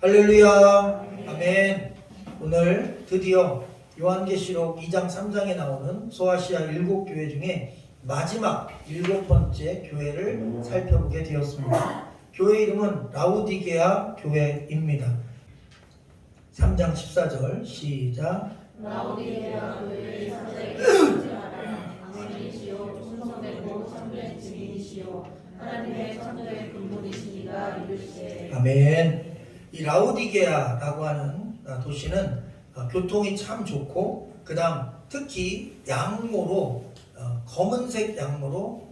할렐루야. 아멘. 오늘 드디어 요한계시록 2장 3장에 나오는 소아시아 7교회 중에 마지막 7번째 교회를 살펴보게 되었습니다. 교회 이름은 라우디게아 교회입니다. 3장 14절 시작. 라우디게아 교회의 사자에게 편지하라. 아멘이시오 충성되고 참된 증인이시오 하나님의 창조의 근본이시니가 이르시되. 아멘. 이 라우디게아라고 하는 도시는 교통이 참 좋고, 그 다음 특히 양모로 검은색 양모로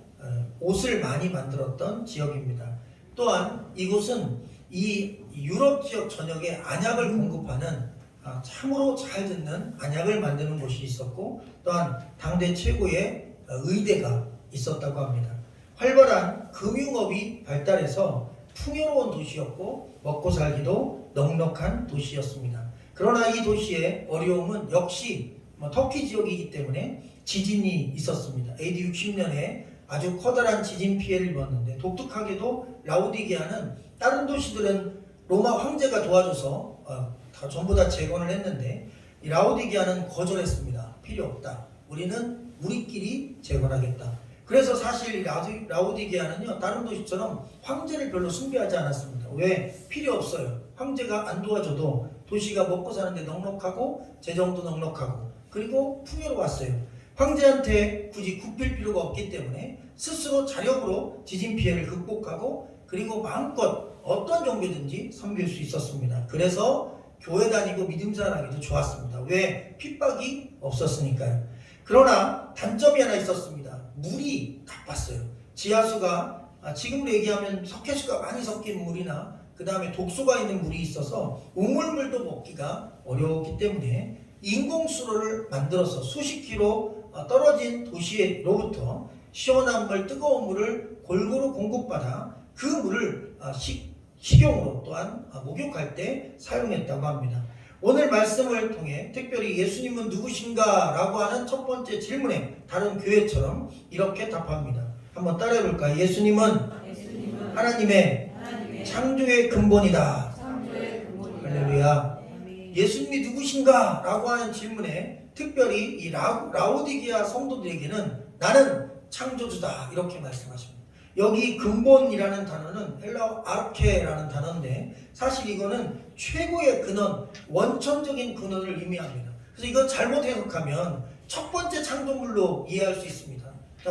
옷을 많이 만들었던 지역입니다. 또한 이곳은 이 유럽 지역 전역에 안약을 공급하는 참으로 잘 듣는 안약을 만드는 곳이 있었고, 또한 당대 최고의 의대가 있었다고 합니다. 활발한 금융업이 발달해서 풍요로운 도시였고 먹고 살기도 넉넉한 도시였습니다. 그러나 이 도시의 어려움은 역시 터키 지역이기 때문에 지진이 있었습니다. AD 60년에 아주 커다란 지진 피해를 입었는데, 독특하게도 라우디게아는 다른 도시들은 로마 황제가 도와줘서 다 전부 다 재건을 했는데, 이 라우디게아는 거절했습니다. 필요 없다. 우리는 우리끼리 재건하겠다. 그래서 사실 라우디게아는요, 다른 도시처럼 황제를 별로 숭배하지 않았습니다. 왜? 필요 없어요. 황제가 안 도와줘도 도시가 먹고 사는데 넉넉하고 재정도 넉넉하고 그리고 풍요로웠어요. 황제한테 굳이 굽힐 필요가 없기 때문에 스스로 자력으로 지진 피해를 극복하고 그리고 마음껏 어떤 종교든지 섬길 수 있었습니다. 그래서 교회 다니고 믿음 생활하기도 좋았습니다. 왜? 핍박이 없었으니까요. 그러나 단점이 하나 있었습니다. 물이 나빴어요. 지하수가 지금으로 얘기하면 석회수가 많이 섞인 물이나 그 다음에 독소가 있는 물이 있어서 우물물도 먹기가 어려웠기 때문에 인공수로를 만들어서 수십 킬로 떨어진 도시로부터 시원한 물, 뜨거운 물을 골고루 공급받아 그 물을 식용으로 또한 목욕할 때 사용했다고 합니다. 오늘 말씀을 통해 특별히 예수님은 누구신가? 라고 하는 첫 번째 질문에 다른 교회처럼 이렇게 답합니다. 한번 따라해볼까요? 예수님은 하나님의 창조의 근본이다. 할렐루야. 예수님이 누구신가? 라고 하는 질문에 특별히 이 라우디게아 성도들에게는 나는 창조주다. 이렇게 말씀하십니다. 여기 근본이라는 단어는 헬라어 아르케라는 단어인데, 사실 이거는 최고의 근원, 원천적인 근원을 의미합니다. 그래서 이건 잘못 해석하면 첫 번째 창조물로 이해할 수 있습니다.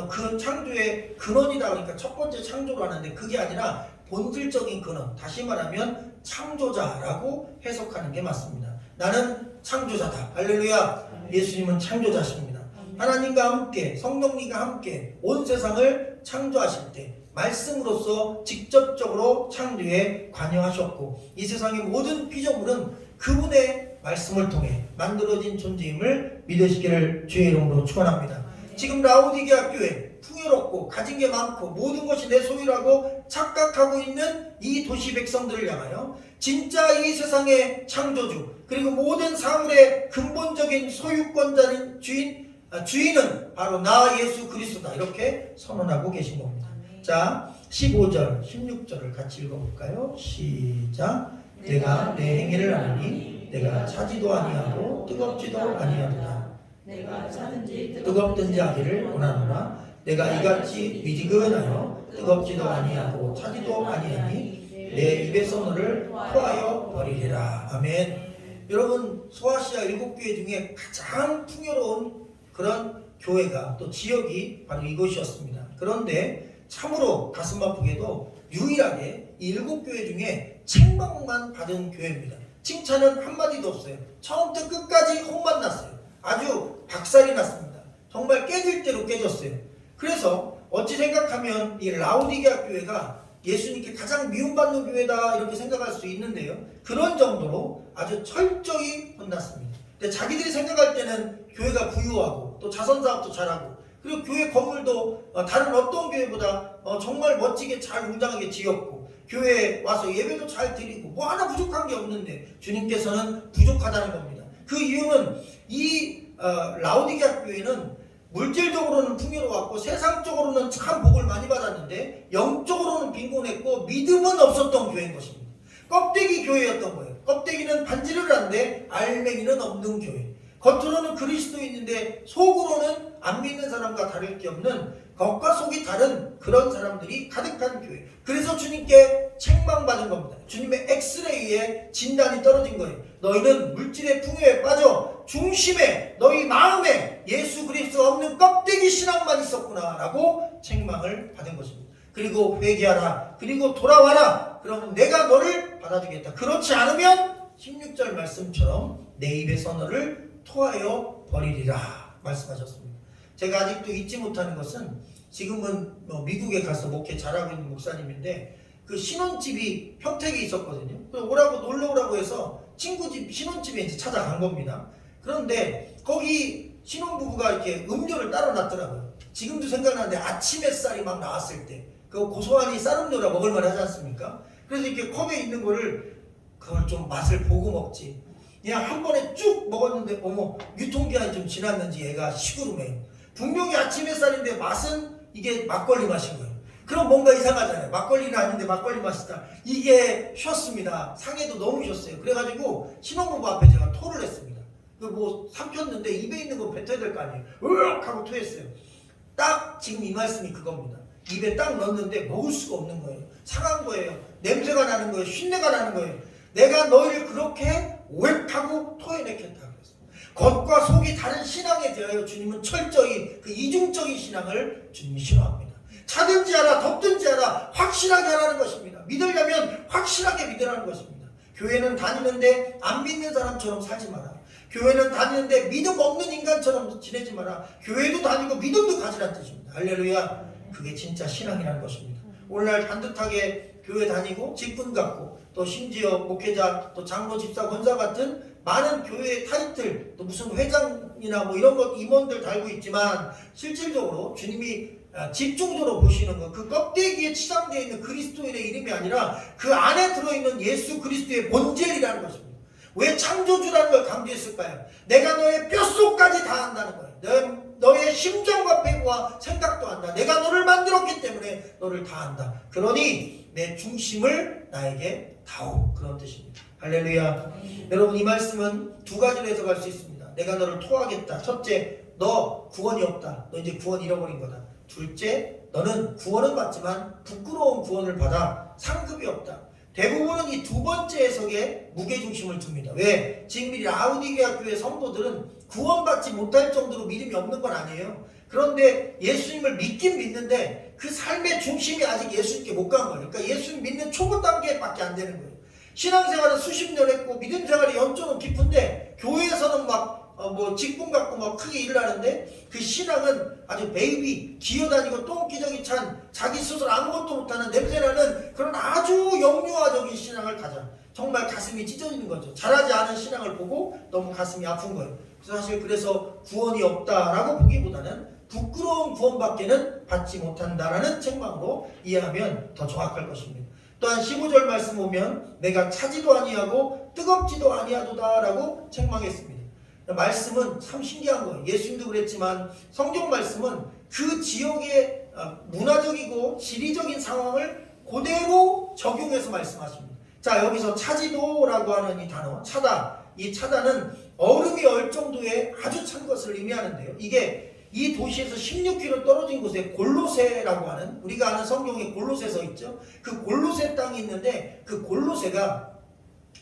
그 창조의 근원이다 그러니까 첫 번째 창조로 하는데, 그게 아니라 본질적인 근원, 다시 말하면 창조자라고 해석하는 게 맞습니다. 나는 창조자다. 할렐루야. 예수님은 창조자십니다. 하나님과 함께 성령님과 함께 온 세상을 창조하실 때 말씀으로서 직접적으로 창조에 관여하셨고, 이 세상의 모든 피조물은 그분의 말씀을 통해 만들어진 존재임을 믿으시기를 주의 이름으로 축원합니다. 지금 라우디게아 교회 풍요롭고 가진 게 많고 모든 것이 내 소유라고 착각하고 있는 이 도시 백성들을 향하여 진짜 이 세상의 창조주 그리고 모든 사물의 근본적인 소유권자인 주인은 바로 나 예수 그리스도다, 이렇게 선언하고 계신 겁니다. 자, 15절 16절을 같이 읽어볼까요? 시작. 내가 내 행위를 아느니 내가 차지도 아니하고 뜨겁지도 아니하도다. 내가 차든지 뜨겁든지 하기를 원하노라. 내가 이같이 미지근하여 뜨겁지도 아니하고 차지도 아니하니 내 입에서 너를 토하여 버리리라. 아멘. 여러분, 소아시아 7교회 중에 가장 풍요로운 그런 교회가 또 지역이 바로 이곳이었습니다. 그런데 참으로 가슴 아프게도 유일하게 이 7교회 중에 책망만 받은 교회입니다. 칭찬은 한마디도 없어요. 처음부터 끝까지 혼만 났어요. 아주 박살이 났습니다. 정말 깨질 대로 깨졌어요. 그래서 어찌 생각하면 이 라우디게아 교회가 예수님께 가장 미움받는 교회다 이렇게 생각할 수 있는데요, 그런 정도로 아주 철저히 혼났습니다. 근데 자기들이 생각할 때는 교회가 부유하고 또 자선사업도 잘하고 그리고 교회 건물도 다른 어떤 교회보다 정말 멋지게 잘 웅장하게 지었고 교회에 와서 예배도 잘 드리고 뭐 하나 부족한 게 없는데 주님께서는 부족하다는 겁니다. 그 이유는 이 라우디게아 교회는 물질적으로는 풍요로웠고 세상적으로는 참 복을 많이 받았는데 영적으로는 빈곤했고 믿음은 없었던 교회인 것입니다. 껍데기 교회였던 거예요. 껍데기는 반지를 하는데 알맹이는 없는 교회. 겉으로는 그리스도인인데 속으로는 안 믿는 사람과 다를 게 없는 겉과 속이 다른 그런 사람들이 가득한 교회. 그래서 주님께 책망받은 겁니다. 주님의 엑스레이에 진단이 떨어진 거예요. 너희는 물질의 풍요에 빠져 중심에 너희 마음에 예수 그리스도가 없는 껍데기 신앙만 있었구나 라고 책망을 받은 것입니다. 그리고 회개하라. 그리고 돌아와라. 그러면 내가 너를 받아주겠다. 그렇지 않으면 16절 말씀처럼 내 입에서 너를 토하여 버리리라 말씀하셨습니다. 제가 아직도 잊지 못하는 것은 지금은 미국에 가서 목회 잘하고 있는 목사님인데 그 신혼집이 평택에 있었거든요. 그래서 오라고 놀러 오라고 해서 친구 집 신혼집에 이제 찾아간 겁니다. 그런데 거기 신혼부부가 이렇게 음료를 따로 놨더라고요. 지금도 생각나는데 아침 햇살이 막 나왔을 때 그 고소하니 쌀음료라 먹을만 하지 않습니까? 그래서 이렇게 컵에 있는 거를 그걸 좀 맛을 보고 먹지. 그냥 한 번에 쭉 먹었는데 어머 유통기한이 좀 지났는지 얘가 시구름해요. 분명히 아침 햇살인데 맛은 이게 막걸리 맛인 거예요. 그럼 뭔가 이상하잖아요. 막걸리는 아닌데 막걸리 맛이다. 이게 쉬었습니다. 상해도 너무 쉬었어요. 그래가지고 신혼부부 앞에 제가 토를 했습니다. 그 뭐 삼켰는데 입에 있는 거 뱉어야 될 거 아니에요. 으악 하고 토했어요. 딱 지금 이 말씀이 그겁니다. 입에 딱 넣었는데 먹을 수가 없는 거예요. 상한 거예요. 냄새가 나는 거예요. 쉰내가 나는 거예요. 내가 너희를 그렇게 오획하고 토해내겠다 그랬어요. 겉과 속이 다른 신앙에 대하여 주님은 철저히 그 이중적인 신앙을 주님이 싫어합니다. 차든지 하라 덥든지 하라 확실하게 하라는 것입니다. 믿으려면 확실하게 믿으라는 것입니다. 교회는 다니는데 안 믿는 사람처럼 살지 마라. 교회는 다니는데 믿음 없는 인간처럼 지내지 마라. 교회도 다니고 믿음도 가지라는 뜻입니다. 할렐루야. 그게 진짜 신앙이라는 것입니다. 오늘날 반듯하게 교회 다니고 직분 갖고 또 심지어 목회자 또 장로 집사 권사 같은 많은 교회의 타이틀 또 무슨 회장이나 뭐 이런 것 임원들 달고 있지만 실질적으로 주님이 집중적으로 보시는 것 그 껍데기에 치장되어 있는 그리스도인의 이름이 아니라 그 안에 들어있는 예수 그리스도의 본질이라는 것입니다. 왜 창조주라는 걸 강조했을까요? 내가 너의 뼛속까지 다 안다는 거예요. 너의 심정과 패고와 생각도 안다. 내가 너를 만들었기 때문에 너를 다 안다. 그러니 내 중심을 나에게 다오. 그런 뜻입니다. 할렐루야. 여러분 이 말씀은 두 가지로 해석할 수 있습니다. 내가 너를 토하겠다. 첫째, 너 구원이 없다. 너 이제 구원 잃어버린 거다. 둘째, 너는 구원은 받지만 부끄러운 구원을 받아 상급이 없다. 대부분은 이 두 번째 해석에 무게중심을 둡니다. 왜? 지금 이 라우디게아 교회 성도들은 구원받지 못할 정도로 믿음이 없는 건 아니에요. 그런데 예수님을 믿긴 믿는데 그 삶의 중심이 아직 예수님께 못 간 거예요. 그러니까 예수님 믿는 초보 단계밖에 안 되는 거예요. 신앙생활은 수십 년 했고 믿음 생활이 연조는 깊은데 교회에서는 막 직분 갖고 막 크게 일을 하는데 그 신앙은 아주 베이비 기어다니고 똥기저귀 찬 자기 스스로 아무것도 못하는 냄새나는 그런 아주 영유아적인 신앙을 가져. 정말 가슴이 찢어지는 거죠. 잘하지 않은 신앙을 보고 너무 가슴이 아픈 거예요. 그래서 구원이 없다라고 보기보다는 부끄러운 구원밖에는 받지 못한다라는 책망으로 이해하면 더 정확할 것입니다. 또한 15절 말씀 보면 내가 차지도 아니하고 뜨겁지도 아니하도다라고 책망했습니다. 말씀은 참 신기한 거예요. 예수님도 그랬지만 성경 말씀은 그 지역의 문화적이고 지리적인 상황을 그대로 적용해서 말씀하십니다. 자, 여기서 차지도라고 하는 이 단어, 차다. 이 차다는 얼음이 얼 정도의 아주 찬 것을 의미하는데요. 이게 이 도시에서 16km 떨어진 곳에 골로새라고 하는, 우리가 아는 성경에 골로새서 있죠. 그 골로새 땅이 있는데 그 골로새가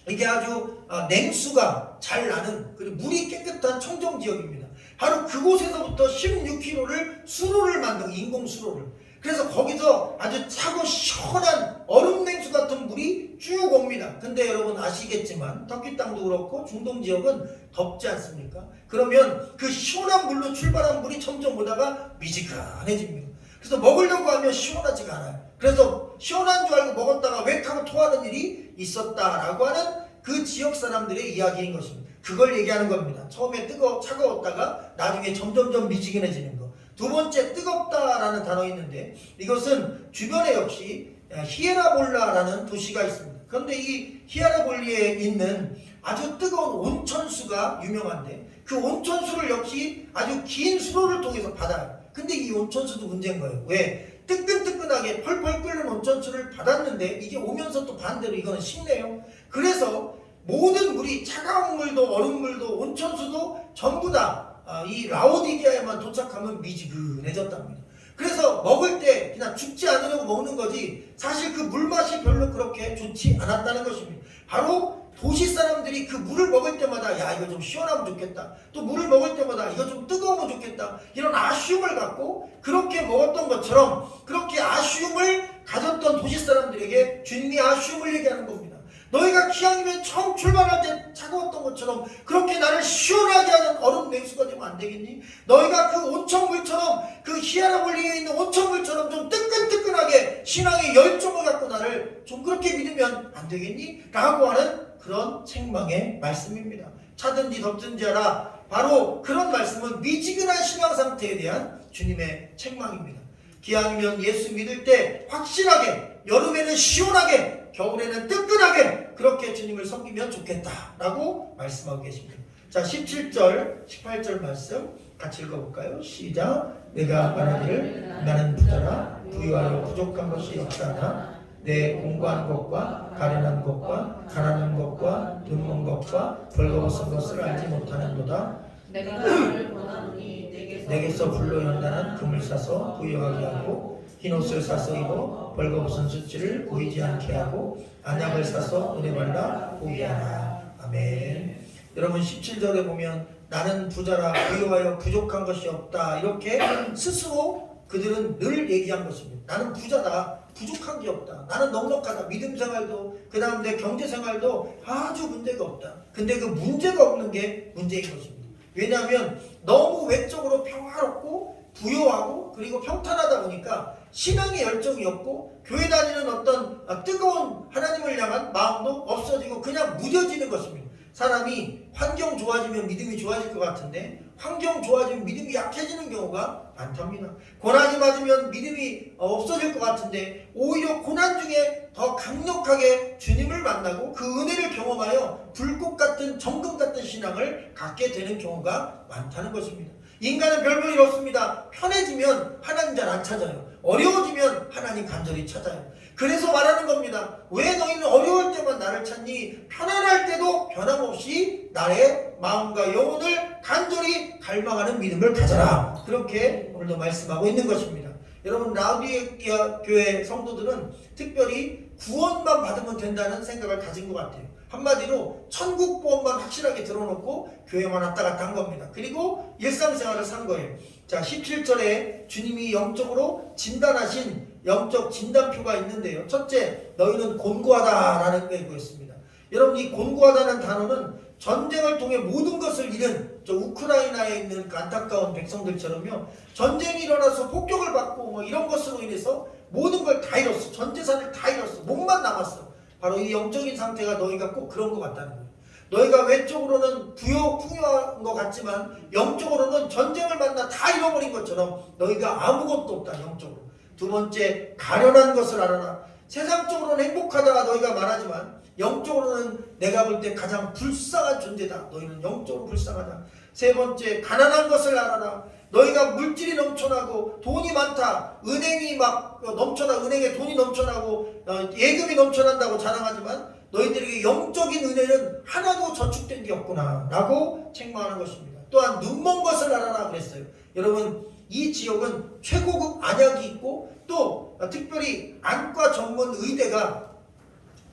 이게 아주 냉수가 잘 나는 그리고 물이 깨끗한 청정 지역입니다. 바로 그곳에서부터 16km를 수로를 만든 인공 수로를. 그래서 거기서 아주 차고 시원한 얼음 냉수 같은 물이 쭉 옵니다. 근데 여러분 아시겠지만 터키 땅도 그렇고 중동 지역은 덥지 않습니까? 그러면 그 시원한 물로 출발한 물이 점점 오다가 미지근해집니다. 그래서 먹으려고 하면 시원하지가 않아요. 그래서 시원한 줄 알고 먹었다가 웩 하고 토하는 일이 있었다라고 하는 그 지역 사람들의 이야기인 것입니다. 그걸 얘기하는 겁니다. 처음에 차가웠다가 나중에 점점점 미지근해지는 거. 두 번째, 뜨겁다라는 단어 있는데 이것은 주변에 역시 히에라볼라라는 도시가 있습니다. 그런데 이 히에라볼리에 있는 아주 뜨거운 온천수가 유명한데 그 온천수를 역시 아주 긴 수로를 통해서 받아요. 근데 이 온천수도 문제인 거예요. 왜? 뜨끈뜨끈하게 펄펄 끓는 온천수를 받았는데 이게 오면서 또 반대로 이거는 식네요. 그래서 모든 물이 차가운 물도 얼음물도 온천수도 전부 다 이 라오디게아에만 도착하면 미지근해졌답니다. 그래서 먹을 때 그냥 죽지 않으려고 먹는 거지 사실 그 물맛이 별로 그렇게 좋지 않았다는 것입니다. 바로 도시 사람들이 그 물을 먹을 때마다 야 이거 좀 시원하면 좋겠다, 또 물을 먹을 때마다 이거 좀 뜨거우면 좋겠다, 이런 아쉬움을 갖고 그렇게 먹었던 것처럼 그렇게 아쉬움을 가졌던 도시 사람들에게 주님이 아쉬움을 얘기하는 겁니다. 너희가 기왕이면 처음 출발할 때 차가웠던 것처럼 그렇게 나를 시원하게 하는 얼음 냉수가 되면 안 되겠니? 너희가 그 온천물처럼 그 히아라볼리에 있는 온천물처럼 좀 뜨끈뜨끈하게 신앙의 열정을 갖고 나를 좀 그렇게 믿으면 안 되겠니? 라고 하는 그런 책망의 말씀입니다. 차든지 덥든지 하라. 바로 그런 말씀은 미지근한 신앙 상태에 대한 주님의 책망입니다. 기왕이면 예수 믿을 때 확실하게, 여름에는 시원하게, 겨울에는 뜨끈하게 그렇게 주님을 섬기면 좋겠다라고 말씀하고 계십니다. 자, 17절, 18절 말씀 같이 읽어볼까요? 시작. 내가 말하기를 나는 부자라 부유하여 부족한 것이 없다나 내 공고한 것과 가련한 것과 가난한 것과 눈먼 것과 벌거벗은 것을 알지 못하는도다. 내가 너를 권하노니 내게서 불로 연단한 금을 사서 부유하게 하고 흰옷을 사서 입어 벌거벗은 수치를 보이지 않게 하고 안약을 사서 눈에 발라 보게 하라. 아멘. 여러분 17절에 보면 나는 부자라 부유하여 부족한 것이 없다 이렇게 스스로 그들은 늘 얘기한 것입니다. 나는 부자다, 부족한 게 없다, 나는 넉넉하다, 믿음 생활도 그 다음 내 경제 생활도 아주 문제가 없다. 근데 그 문제가 없는 게 문제인 것입니다. 왜냐하면 너무 외적으로 평화롭고 부유하고 그리고 평탄하다 보니까 신앙의 열정이 없고 교회 다니는 어떤 뜨거운 하나님을 향한 마음도 없어지고 그냥 무뎌지는 것입니다. 사람이 환경 좋아지면 믿음이 좋아질 것 같은데 환경 좋아지면 믿음이 약해지는 경우가 많답니다. 고난이 맞으면 믿음이 없어질 것 같은데 오히려 고난 중에 더 강력하게 주님을 만나고 그 은혜를 경험하여 불꽃 같은 정금 같은 신앙을 갖게 되는 경우가 많다는 것입니다. 인간은 별 볼 일 없습니다. 편해지면 하나님 잘 안 찾아요. 어려워지면 하나님 간절히 찾아요. 그래서 말하는 겁니다. 왜 너희는 어려울 때만 나를 찾니? 편안할 때도 변함없이 나의 마음과 영혼을 간절히 갈망하는 믿음을 가져라. 그렇게 오늘도 말씀하고 있는 것입니다. 여러분 라우디게아 교회 성도들은 특별히 구원만 받으면 된다는 생각을 가진 것 같아요. 한마디로 천국 보험만 확실하게 들어놓고 교회만 왔다 갔다 한 겁니다. 그리고 일상생활을 산 거예요. 자, 17절에 주님이 영적으로 진단하신 영적 진단표가 있는데요. 첫째, 너희는 곤고하다라는 게 있습니다. 여러분 이 곤고하다는 단어는 전쟁을 통해 모든 것을 잃은 저 우크라이나에 있는 그 안타까운 백성들처럼요. 전쟁이 일어나서 폭격을 받고 뭐 이런 것으로 인해서 모든 걸 다 잃었어. 전 재산을 다 잃었어. 몸만 남았어. 바로 이 영적인 상태가 너희가 꼭 그런 것 같다는 거예요. 너희가 외적으로는 풍요한 것 같지만 영적으로는 전쟁을 만나 다 잃어버린 것처럼 너희가 아무것도 없다. 영적으로. 두 번째, 가련한 것을 알아라. 세상적으로는 행복하다 너희가 말하지만 영적으로는 내가 볼 때 가장 불쌍한 존재다. 너희는 영적으로 불쌍하다. 세 번째, 가난한 것을 알아라. 너희가 물질이 넘쳐나고 돈이 많다, 은행이 막 넘쳐나, 은행에 돈이 넘쳐나고 예금이 넘쳐난다고 자랑하지만 너희들에게 영적인 은혜는 하나도 저축된 게 없구나 라고 책망하는 것입니다. 또한 눈먼 것을 알아라 그랬어요. 여러분 이 지역은 최고급 안약이 있고 또 특별히 안과 전문 의대가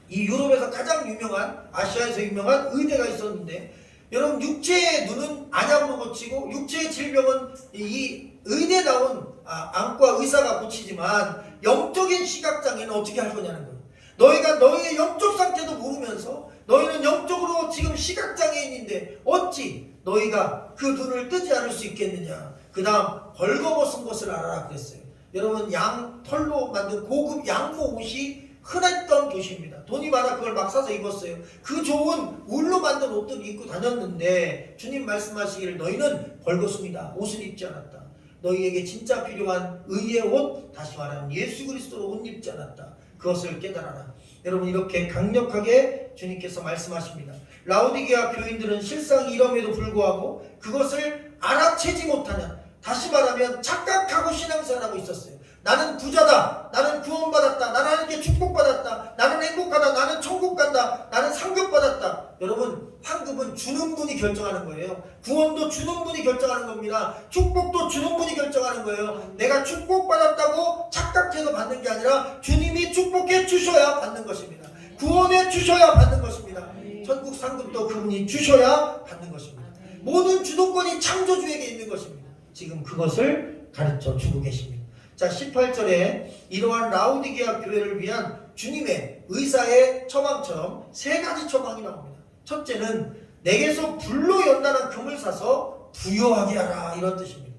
이 유럽에서 가장 유명한, 아시아에서 유명한 의대가 있었는데 여러분 육체의 눈은 안약으로 고치고 육체의 질병은 이 의대 나온 안과 의사가 고치지만 영적인 시각장애는 어떻게 할 거냐는 거예요. 너희가 너희의 영적 상태도 모르면서 너희는 영적으로 지금 시각장애인인데 어찌 너희가 그 눈을 뜨지 않을 수 있겠느냐. 그 다음 벌거벗은 것을 알아라 그랬어요. 여러분 양 털로 만든 고급 양모 옷이 흔했던 도시입니다. 돈이 많아 그걸 막 사서 입었어요. 그 좋은 울로 만든 옷들을 입고 다녔는데 주님 말씀하시기를 너희는 벌거숭이다. 옷을 입지 않았다. 너희에게 진짜 필요한 의의 옷, 다시 말하면 예수 그리스도로 옷 입지 않았다. 그것을 깨달아라. 여러분 이렇게 강력하게 주님께서 말씀하십니다. 라오디게아 교인들은 실상 이럼에도 불구하고 그것을 알아채지 못하는, 다시 말하면 착각하고 신앙생활하고 있었어요. 나는 부자다, 나는 구원받았다, 나는 하나님께 축복받았다, 나는 행복하다, 나는 천국 간다, 나는 상급받았다. 여러분, 상급은 주는 분이 결정하는 거예요. 구원도 주는 분이 결정하는 겁니다. 축복도 주는 분이 결정하는 거예요. 내가 축복받았다고 착각해서 받는 게 아니라 주님이 축복해 주셔야 받는 것입니다. 구원해 주셔야 받는 것입니다. 천국 상급도 그분이 주셔야 받는 것입니다. 모든 주도권이 창조주에게 있는 것입니다. 지금 그것을 가르쳐 주고 계십니다. 자, 18절에 이러한 라오디게아 교회를 위한 주님의 의사의 처방처럼 세 가지 처방이 나옵니다. 첫째는 내게서 불로 연단한 금을 사서 부요하게 하라, 이런 뜻입니다.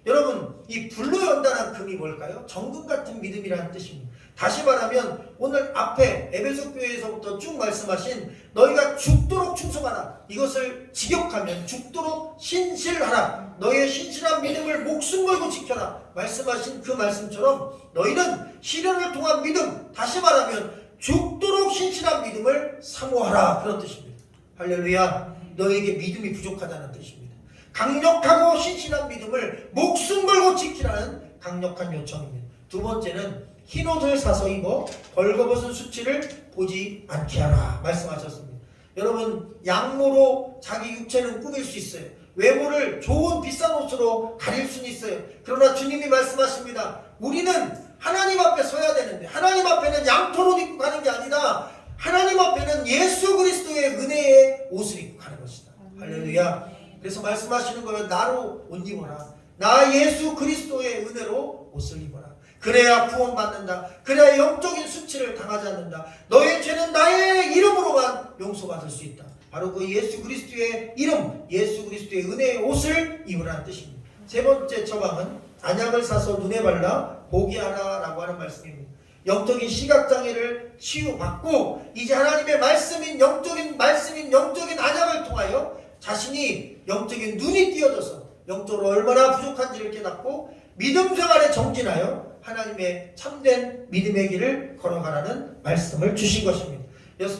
여러분, 이 불로 연단한 금이 뭘까요? 정금 같은 믿음이라는 뜻입니다. 다시 말하면 오늘 앞에 에베소 교회에서부터 쭉 말씀하신 너희가 죽도록 충성하라, 이것을 직역하면 죽도록 신실하라, 너희의 신실한 믿음을 목숨 걸고 지켜라 말씀하신 그 말씀처럼 너희는 시련을 통한 믿음, 다시 말하면 죽도록 신실한 믿음을 사모하라, 그런 뜻입니다. 할렐루야. 너희에게 믿음이 부족하다는 뜻입니다. 강력하고 신실한 믿음을 목숨 걸고 지키라는 강력한 요청입니다. 두 번째는 흰옷을 사서 입어 벌거벗은 수치를 보지 않게 하라 말씀하셨습니다. 여러분, 양모로 자기 육체는 꾸밀 수 있어요. 외모를 좋은 비싼 옷으로 가릴 수는 있어요. 그러나 주님이 말씀하십니다. 우리는 하나님 앞에 서야 되는데, 하나님 앞에는 양털옷 입고 가는 게 아니라 하나님 앞에는 예수 그리스도의 은혜의 옷을 입고 가는 것이다. 할렐루야. 그래서 말씀하시는 거예요. 나로 옷 입어라. 나 예수 그리스도의 은혜로 옷을 입어라. 그래야 구원받는다. 그래야 영적인 수치를 당하지 않는다. 너의 죄는 나의 이름으로만 용서받을 수 있다. 바로 그 예수 그리스도의 이름, 예수 그리스도의 은혜의 옷을 입으라는 뜻입니다. 세 번째 처방은 안약을 사서 눈에 발라 보게 하라라고 하는 말씀입니다. 영적인 시각장애를 치유받고 이제 하나님의 말씀인 영적인 안약을 통하여 자신이 영적인 눈이 띄어져서 영적으로 얼마나 부족한지를 깨닫고 믿음 생활에 정진하여 하나님의 참된 믿음의 길을 걸어가라는 말씀을 주신 것입니다.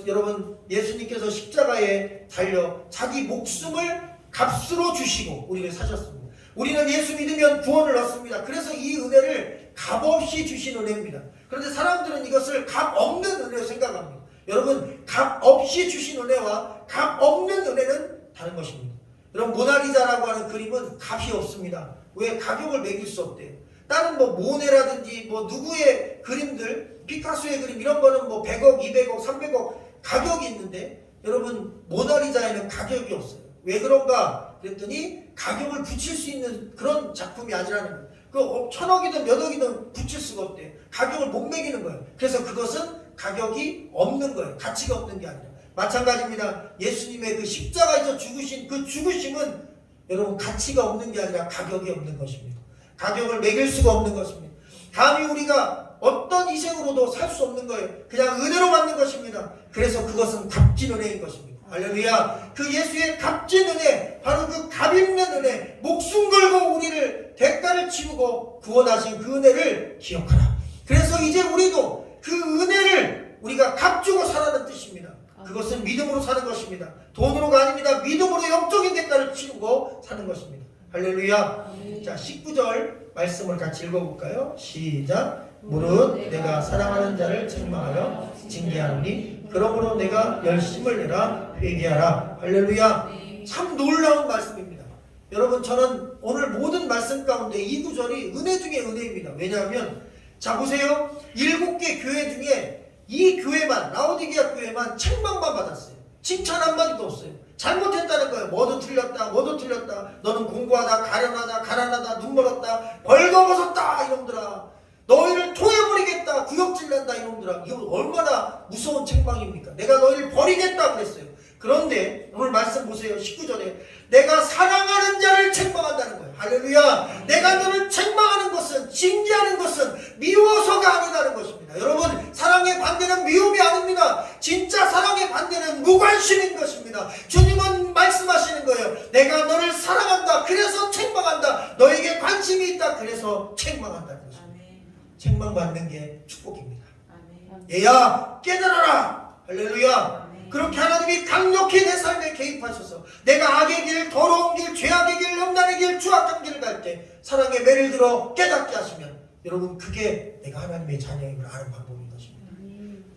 여러분, 예수님께서 십자가에 달려 자기 목숨을 값으로 주시고 우리를 사셨습니다. 우리는 예수 믿으면 구원을 얻습니다. 그래서 이 은혜를 값없이 주신 은혜입니다. 그런데 사람들은 이것을 값 없는 은혜로 생각합니다. 여러분, 값 없이 주신 은혜와 값 없는 은혜는 다른 것입니다. 여러분, 모나리자라고 하는 그림은 값이 없습니다. 왜? 가격을 매길 수 없대요. 다른 모네라든지 누구의 그림들, 피카소의 그림 이런 거는 100억, 200억, 300억 가격이 있는데 여러분, 모나리자에는 가격이 없어요. 왜 그런가 그랬더니 가격을 붙일 수 있는 그런 작품이 아니라는 거예요. 그 1000억이든 몇 억이든 붙일 수가 없대요. 가격을 못 매기는 거예요. 그래서 그것은 가격이 없는 거예요. 가치가 없는 게 아니라. 마찬가지입니다. 예수님의 그 십자가에서 죽으신 그 죽으심은 여러분 가치가 없는 게 아니라 가격이 없는 것입니다. 가격을 매길 수가 없는 것입니다. 감히 우리가 어떤 희생으로도 살 수 없는 거예요. 그냥 은혜로 받는 것입니다. 그래서 그것은 값진 은혜인 것입니다. 할렐루야. 그 예수의 값진 은혜, 바로 그 값있는 은혜, 목숨 걸고 우리를 대가를 치르고 구원하신 그 은혜를 기억하라. 그래서 이제 우리도 그 은혜를 우리가 값주고 사라는 뜻입니다. 그것은 믿음으로 사는 것입니다. 돈으로가 아닙니다. 믿음으로 영적인 대가를 치르고 사는 것입니다. 할렐루야. 자, 19절 말씀을 같이 읽어볼까요? 시작. 무릇 내가 사랑하는 자를 책망하여 징계하노니 그러므로 내가 열심을 내라 회개하라. 할렐루야. 참 놀라운 말씀입니다. 여러분, 저는 오늘 모든 말씀 가운데 이 구절이 은혜 중에 은혜입니다. 왜냐하면 자 보세요. 7개 교회 중에 이 교회만, 라오디게아 교회만 책망만 받았어요. 칭찬 한마디도 없어요. 잘못했다는 거예요. 뭐도 틀렸다. 너는 공부하다, 가난하다, 눈 멀었다, 벌거벗었다, 이놈들아. 너희를 토해버리겠다, 구역질낸다, 이놈들아. 이거 얼마나 무서운 책망입니까? 내가 너희를 버리겠다 그랬어요. 그런데 오늘 말씀 보세요. 19절에 내가 사랑하는 자를 책망한다는 거예요. 할렐루야. 내가 너를 책망하는 것은, 징계하는 것은 미워서가 아니라는 것입니다. 여러분, 사랑의 반대는 미움이 아닙니다. 진짜 사랑의 반대는 무관심인 것입니다. 주님은 말씀하시는 거예요. 내가 너를 사랑한다, 그래서 책망한다. 너에게 관심이 있다, 그래서 책망한다는 것입니다. 책망받는 게 축복입니다. 얘야, 깨달아라. 할렐루야. 그렇게 하나님이 강력히 내 삶에 개입하셔서 내가 악의 길, 더러운 길, 죄악의 길, 음란의 길, 추악한 길을 갈 때 사랑의 매를 들어 깨닫게 하시면 여러분 그게 내가 하나님의 자녀임을 아는 방법인 것입니다.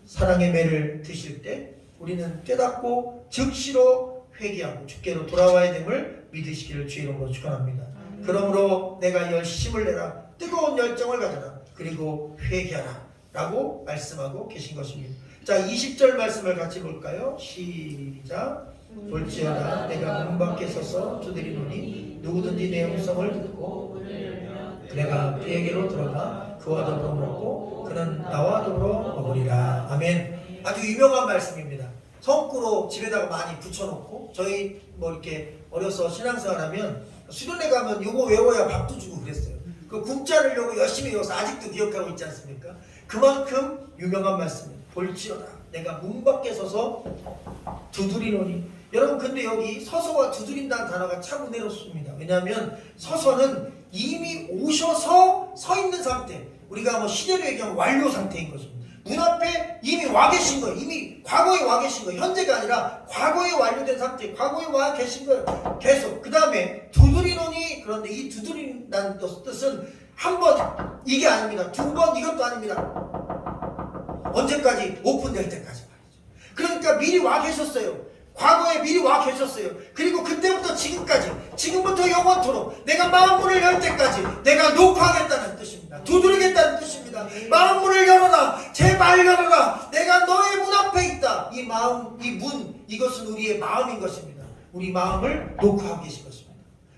사랑의 매를 드실 때 우리는 깨닫고 즉시로 회개하고 주께로 돌아와야 됨을 믿으시기를 주의 이름으로 축원합니다. 그러므로 내가 열심을 내라, 뜨거운 열정을 가져라, 그리고 회개하라 라고 말씀하고 계신 것입니다. 자, 20절 말씀을 같이 볼까요? 시작. 볼지어다 내가 문 밖에 서서 두드리노니 누구든지 내 음성을 듣고 내가 그에게로 들어가 그와 더불어 먹고 그는 나와 더불어 먹으리라. 아멘. 아주 유명한 말씀입니다. 성구로 집에다가 많이 붙여놓고, 저희 뭐 이렇게 어려서 신앙생활하면 수련회 가면 요거 외워야 밥도 주고 그랬어요. 그 군자를 요거 열심히 외워서 아직도 기억하고 있지 않습니까? 그만큼 유명한 말씀입니다. 볼지어다 내가 문 밖에 서서 두드리노니. 여러분 근데 여기 서서와 두드린다는 단어가 참 은혜롭습니다. 왜냐하면 서서는 이미 오셔서 서 있는 상태, 우리가 뭐 시제로 얘기하면 완료 상태인 것입니다. 문 앞에 이미 와 계신 거예요. 이미 과거에 와 계신 거예요. 현재가 아니라 과거에 완료된 상태, 과거에 와 계신 거예요. 계속. 그 다음에 두드리노니. 그런데 이 두드린다는 뜻은 한 번 이게 아닙니다. 두 번 이것도 아닙니다. 언제까지? 오픈될 때까지 말이죠. 그러니까 미리 와 계셨어요. 과거에 미리 와 계셨어요. 그리고 그때부터 지금까지, 지금부터 영원토록 내가 마음문을 열 때까지 내가 녹화하겠다는 뜻입니다. 두드리겠다는 뜻입니다. 마음문을 열어라, 제발 열어라, 내가 너의 문 앞에 있다. 이 마음, 이 문, 이것은 우리의 마음인 것입니다. 우리 마음을 녹화하고 계신 것입니다.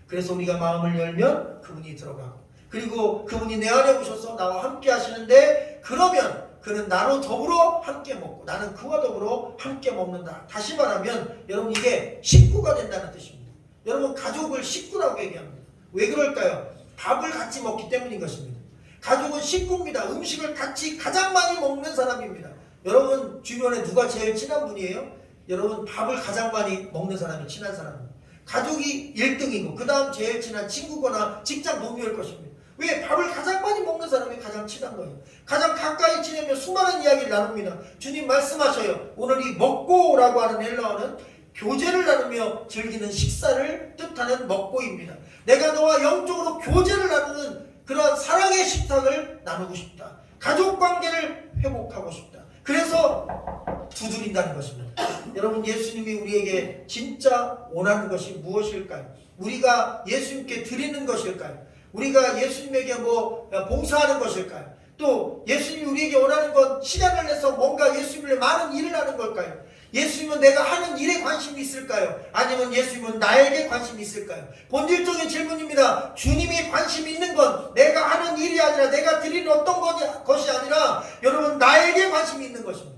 그래서 우리가 마음을 열면 그분이 들어가고, 그리고 그분이 내 안에 오셔서 나와 함께 하시는데, 그러면 그는 나로 더불어 함께 먹고 나는 그와 더불어 함께 먹는다. 다시 말하면 여러분 이게 식구가 된다는 뜻입니다. 여러분 가족을 식구라고 얘기합니다. 왜 그럴까요? 밥을 같이 먹기 때문인 것입니다. 가족은 식구입니다. 음식을 같이 가장 많이 먹는 사람입니다. 여러분 주변에 누가 제일 친한 분이에요? 여러분 밥을 가장 많이 먹는 사람이 친한 사람입니다. 가족이 1등이고 그 다음 제일 친한 친구거나 직장 동료일 것입니다. 왜? 밥을 가장 많이 먹는 사람이 가장 친한 거예요. 가장 가까이 지내면 수많은 이야기를 나눕니다. 주님 말씀하셔요. 오늘 이 먹고라고 하는 헬라어는 교제를 나누며 즐기는 식사를 뜻하는 먹고입니다. 내가 너와 영적으로 교제를 나누는 그러한 사랑의 식탁을 나누고 싶다. 가족 관계를 회복하고 싶다. 그래서 두드린다는 것입니다. 여러분 예수님이 우리에게 진짜 원하는 것이 무엇일까요? 우리가 예수님께 드리는 것일까요? 우리가 예수님에게 뭐 봉사하는 것일까요? 또 예수님이 우리에게 원하는 건 시간을 내서 뭔가 예수님을 위해 많은 일을 하는 걸까요? 예수님은 내가 하는 일에 관심이 있을까요? 아니면 예수님은 나에게 관심이 있을까요? 본질적인 질문입니다. 주님이 관심이 있는 건 내가 하는 일이 아니라 내가 드리는 어떤 것이 아니라 여러분 나에게 관심이 있는 것입니다.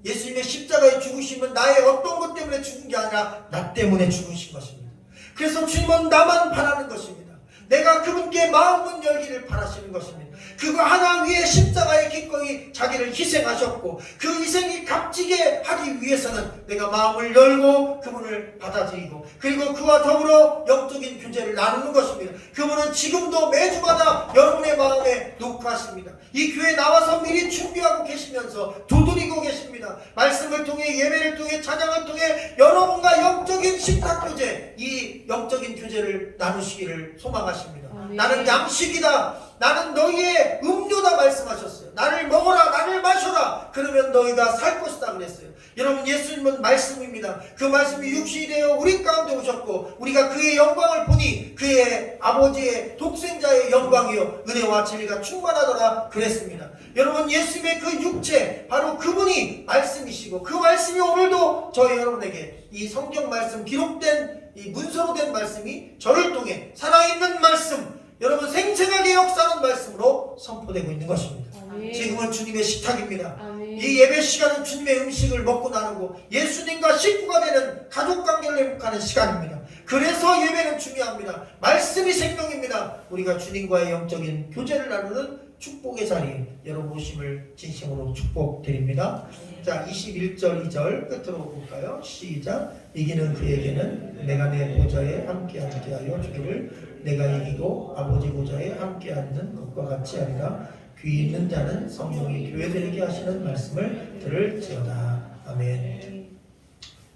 예수님의 십자가에 죽으심은 나의 어떤 것 때문에 죽은 게 아니라 나 때문에 죽으신 것입니다. 그래서 주님은 나만 바라는 것입니다. 내가 그분께 마음문 열기를 바라시는 것입니다. 그거 하나 위에 십자가에 기꺼이 자기를 희생하셨고 그 희생이 값지게 하기 위해서는 내가 마음을 열고 그분을 받아들이고 그리고 그와 더불어 영적인 교제를 나누는 것입니다. 그분은 지금도 매주마다 여러분의 마음에 녹화하십니다. 이 교회에 나와서 미리 준비하고 계시면서 두드리고 계십니다. 말씀을 통해 예배를 통해 찬양을 통해 여러분과 영적인 식탁 교제, 이 영적인 교제를 나누시기를 소망하십니다. 나는 양식이다, 나는 너희의 음료다 말씀하셨어요. 나를 먹어라, 나를 마셔라, 그러면 너희가 살 것이다 그랬어요. 여러분 예수님은 말씀입니다. 그 말씀이 육신이 되어 우리 가운데 오셨고 우리가 그의 영광을 보니 그의 아버지의 독생자의 영광이요 은혜와 진리가 충만하더라 그랬습니다. 여러분 예수님의 그 육체 바로 그분이 말씀이시고 그 말씀이 오늘도 저희 여러분에게 이 성경 말씀 기록된 이 문서로 된 말씀이 저를 통해 살아있는 말씀, 여러분 생생하게 역사하는 말씀으로 선포되고 있는 것입니다. 아멘. 지금은 주님의 식탁입니다. 아멘. 이 예배 시간은 주님의 음식을 먹고 나누고 예수님과 식구가 되는 가족관계를 회복하는 시간입니다. 그래서 예배는 중요합니다. 말씀이 생명입니다. 우리가 주님과의 영적인 교제를 나누는 축복의 자리에 여러분 오심을 진심으로 축복드립니다. 자, 21절 2절 끝으로 볼까요? 시작. 이기는 그에게는 내가 내 보좌에 함께 앉게 하여 주기를 내가 이기고 아버지 보좌에 함께 앉는 것과 같이 하리라. 귀 있는 자는 성령이 교회들에게 하시는 말씀을 들을지어다. 아멘.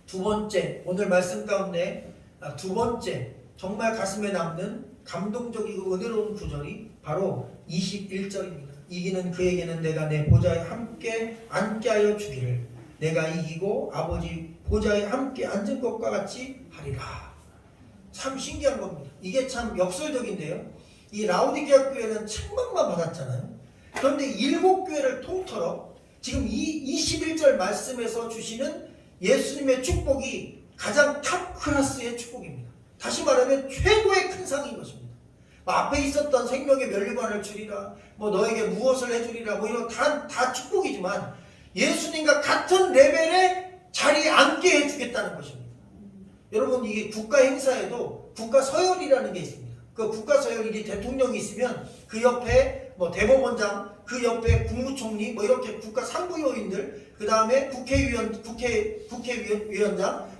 두 번째, 오늘 말씀 가운데 두 번째 정말 가슴에 남는 감동적이고 은혜로운 구절이 바로 21절입니다. 이기는 그에게는 내가 내 보좌에 함께 앉게 하여 주기를 내가 이기고 아버지 보좌에 함께 앉은 것과 같이 하리라. 참 신기한 겁니다. 이게 참 역설적인데요. 이 라오디게아 교회는 책망만 받았잖아요. 그런데 7교회를 통틀어 지금 이 21절 말씀에서 주시는 예수님의 축복이 가장 탑 클래스의 축복입니다. 다시 말하면 최고의 큰 상인 것입니다. 앞에 있었던 생명의 면류관을 주리라, 너에게 무엇을 해주리라, 이런 다 축복이지만 예수님과 같은 레벨의 자리에 앉게 해주겠다는 것입니다. 여러분, 이게 국가 행사에도 국가 서열이라는 게 있습니다. 그 국가 서열이 대통령이 있으면 그 옆에 대법원장, 그 옆에 국무총리, 이렇게 국가 상부요인들, 그 다음에 국회의원장,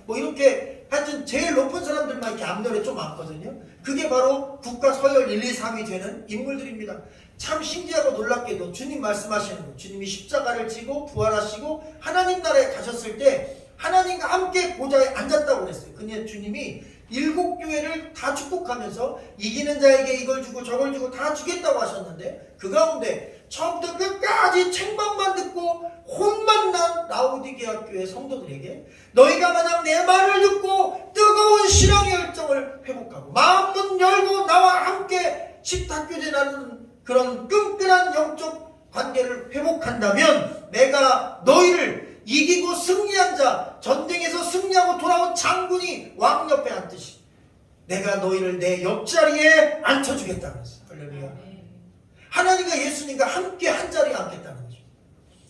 이렇게 하여튼 제일 높은 사람들만 이렇게 앞면에 좀 많거든요. 그게 바로 국가 서열 1, 2, 3이 되는 인물들입니다. 참 신기하고 놀랍게도 주님 말씀하시는 거, 주님이 십자가를 지고 부활하시고 하나님 나라에 가셨을 때 하나님과 함께 보좌에 앉았다고 그랬어요. 근데 주님이 7교회를 다 축복하면서 이기는 자에게 이걸 주고 저걸 주고 다 주겠다고 하셨는데 그 가운데 처음부터 끝까지 책망만 듣고 혼만 난 라오디게아 교회 성도들에게 너희가 만약 내 말을 듣고 뜨거운 신앙의 열정을 회복하고 마음문 열고 나와 함께 십탁교제 나누는 그런 끈끈한 영적 관계를 회복한다면 내가 너희를 이기고 승리한 자, 전쟁에서 승리하고 돌아온 장군이 왕 옆에 앉듯이 내가 너희를 내 옆자리에 앉혀주겠다 그랬어요. 할렐루야. 하나님과 예수님과 함께 한 자리에 앉겠다는 거죠.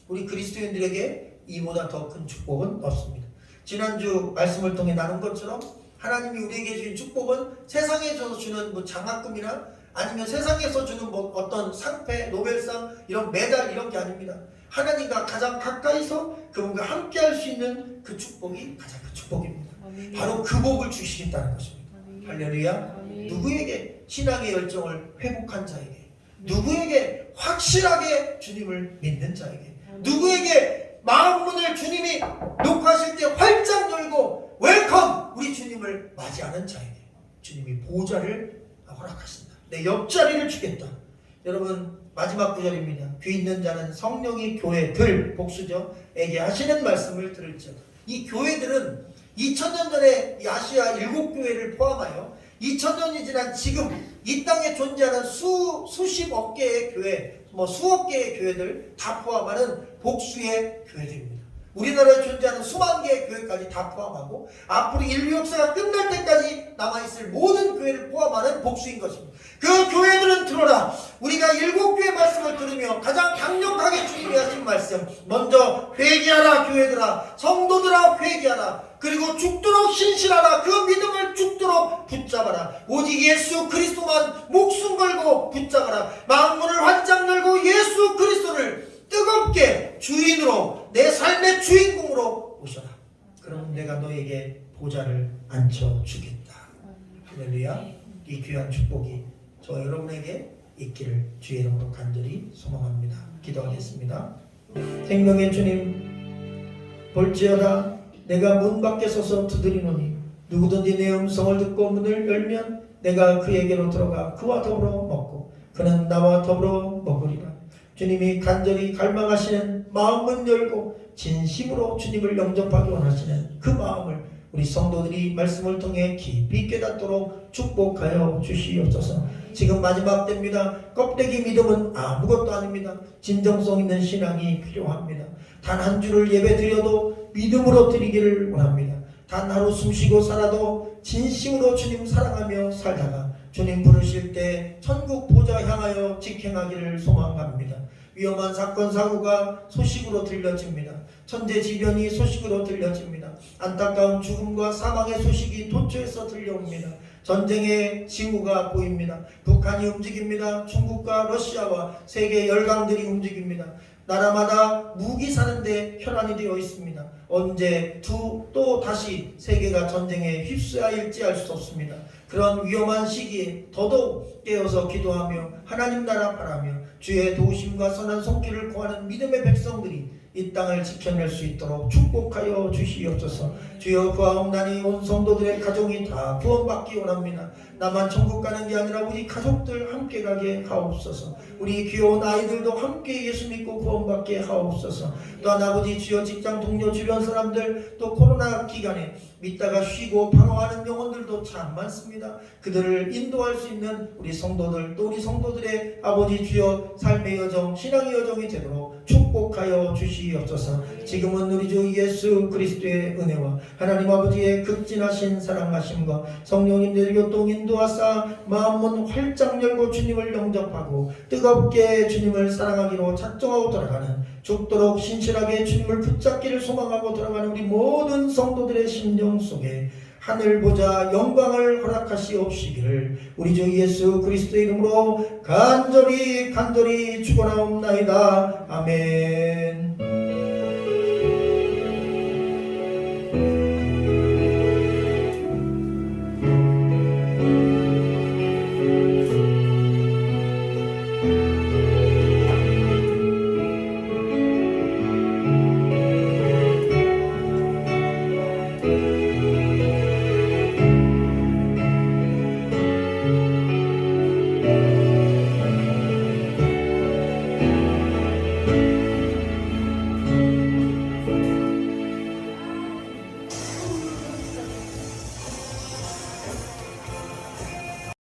우리 그리스도인들에게 이보다 더 큰 축복은 없습니다. 지난주 말씀을 통해 나눈 것처럼 하나님이 우리에게 주신 축복은 세상에서 주는 장학금이나 아니면 세상에서 주는 어떤 상패, 노벨상, 이런 메달 이런 게 아닙니다. 하나님과 가장 가까이서 그분과 함께 할 수 있는 그 축복이 가장 큰 축복입니다. 바로 그 복을 주시겠다는 것입니다. 할렐루야. 누구에게 신앙의 열정을 회복한 자에게, 누구에게 확실하게 주님을 믿는 자에게, 누구에게 마음문을 주님이 녹화하실 때 활짝 열고 웰컴 우리 주님을 맞이하는 자에게 주님이 보좌를 허락하신다. 내 옆자리를 주겠다. 여러분, 마지막 구절입니다. 귀 있는 자는 성령이 교회들, 복수죠, 에게 하시는 말씀을 들을지어다. 이 교회들은 2000년 전에 이 아시아 7교회를 포함하여 2000년이 지난 지금 이 땅에 존재하는 수십억 개의 교회, 수억 개의 교회들 다 포함하는 복수의 교회들입니다. 우리나라에 존재하는 수만 개의 교회까지 다 포함하고 앞으로 인류 역사가 끝날 때까지 남아있을 모든 교회를 포함하는 복수인 것입니다. 그 교회들은 들어라. 우리가 7교회 말씀을 들으며 가장 강력하게 주님이 하신 말씀, 먼저 회개하라 교회들아, 성도들아 회개하라. 그리고 죽도록 신실하라. 그 믿음을 죽도록 붙잡아라. 오직 예수 그리스도만 목숨 걸고 붙잡아라. 마음문을 활짝 열고 예수 그리스도를 뜨겁게 주인으로, 내 삶의 주인공으로 오셔라. 그럼 내가 너에게 보좌를 앉혀주겠다. 할렐루야. 이 귀한 축복이 저 여러분에게 있기를 주의 이름으로 간절히 소망합니다. 기도하겠습니다. 생명의 주님, 볼지어다 내가 문 밖에 서서 두드리노니 누구든지 내 음성을 듣고 문을 열면 내가 그에게로 들어가 그와 더불어 먹고 그는 나와 더불어 먹으리라. 주님이 간절히 갈망하시는 마음은 열고 진심으로 주님을 영접하기 원하시는 그 마음을 우리 성도들이 말씀을 통해 깊이 깨닫도록 축복하여 주시옵소서. 지금 마지막 때입니다. 껍데기 믿음은 아무것도 아닙니다. 진정성 있는 신앙이 필요합니다. 단 한 주를 예배 드려도 믿음으로 드리기를 원합니다. 단 하루 숨쉬고 살아도 진심으로 주님 사랑하며 살다가 주님 부르실 때 천국 보좌 향하여 직행하기를 소망합니다. 위험한 사건 사고가 소식으로 들려집니다. 천재지변이 소식으로 들려집니다. 안타까운 죽음과 사망의 소식이 도처에서 들려옵니다. 전쟁의 징후가 보입니다. 북한이 움직입니다. 중국과 러시아와 세계 열강들이 움직입니다. 나라마다 무기 사는데 혈안이 되어 있습니다. 언제 또 다시 세계가 전쟁에 휩싸일지 알 수 없습니다. 그런 위험한 시기에 더더욱 깨어서 기도하며 하나님 나라 바라며 주의 도우심과 선한 손길을 구하는 믿음의 백성들이 이 땅을 지켜낼 수 있도록 축복하여 주시옵소서. 주여 구하옵나니 온 성도들의 가정이 다 구원받기 원합니다. 나만 천국 가는 게 아니라 우리 가족들 함께 가게 하옵소서. 우리 귀여운 아이들도 함께 예수 믿고 구원받게 하옵소서. 또한 아버지 주여 직장 동료 주변 사람들 또 코로나 기간에 믿다가 쉬고 방황하는 영혼들도 참 많습니다. 그들을 인도할 수 있는 우리 성도들 또 우리 성도들의 아버지 주여 삶의 여정 신앙의 여정이 되도록 축복하여 주시옵소서. 지금은 우리 주 예수 그리스도의 은혜와 하나님 아버지의 극진하신 사랑하심과 성령님들 교통 인도하사 마음문 활짝 열고 주님을 영접하고 뜨겁게 주님을 사랑하기로 작정하고 돌아가는 죽도록 신실하게 주님을 붙잡기를 소망하고 돌아가는 우리 모든 성도들의 심령 속에 하늘 보자 영광을 허락하시옵시기를 우리 주 예수 그리스도의 이름으로 간절히 축원하옵나이다. 아멘.